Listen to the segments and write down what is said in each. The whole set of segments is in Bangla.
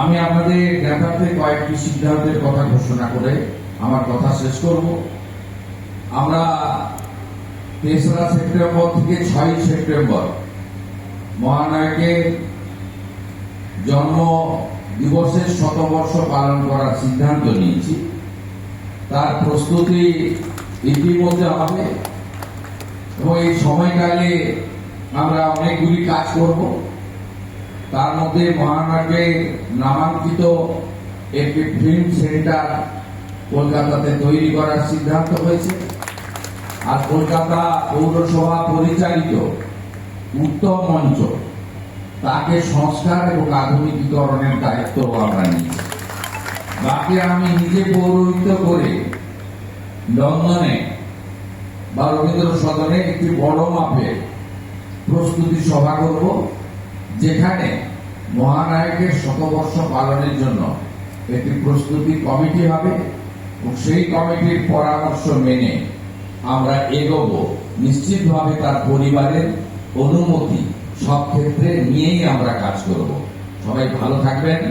আমি আপনাদের জ্ঞাতার্থে কয়েকটি সিদ্ধান্তের কথা ঘোষণা করে আমার কথা শেষ করব। আমরা ৩রা সেপ্টেম্বর থেকে ৬ই সেপ্টেম্বর মহানায়কের জন্ম দিবসের শতবর্ষ পালন করার সিদ্ধান্ত নিয়েছি। তার প্রস্তুতি ইতিমধ্যে হবে এবং এই সময়কালে আমরা অনেকগুলি কাজ করব। তার মধ্যে মহানায়কের নামাঙ্কিত একটি ফিল্ম সেন্টার কলকাতাতে তৈরি করার সিদ্ধান্ত হয়েছে। আর কলকাতা পৌরসভা পরিচালিত উত্তম মঞ্চ তাকে সংস্কার এবং আধুনিকীকরণের দায়িত্ব আমরা নিয়েছি। বাকি আমি নিজে পৌরোহিত্য করে লন্ডনে বা রবীন্দ্র সদনে একটি বড় মাপের প্রস্তুতি সভা করব, যেখানে মহানায়কের শতবর্ষ পালনের জন্য একটি প্রস্তুতি কমিটি হবে এবং সেই কমিটির পরামর্শ মেনে আমরা এগোবো। নিশ্চিতভাবে তার পরিবারের অনুমতি সব ক্ষেত্রে নিয়েই আমরা কাজ করব। সবাই ভালো থাকবেন।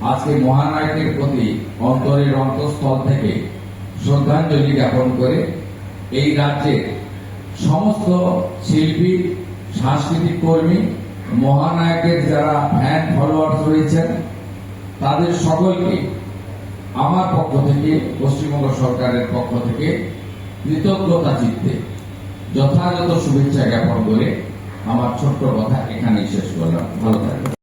আজকে মহানায়কের প্রতি অন্তরের অন্তঃস্থল থেকে শ্রদ্ধাঞ্জলি জ্ঞাপন করে এই রাজ্যের সমস্ত শিল্পী, সাংস্কৃতিক কর্মী, মহানায়কের যারা ফ্যান ফলোয়ার্স রয়েছেন, তাদের সকলকে আমার পক্ষ থেকে, পশ্চিমবঙ্গ সরকারের পক্ষ থেকে কৃতজ্ঞতা চিত্তে যথাযথ শুভেচ্ছা জ্ঞাপন করে আমার ছোট্ট কথা এখানেই শেষ করলাম। ভালো থাকবেন।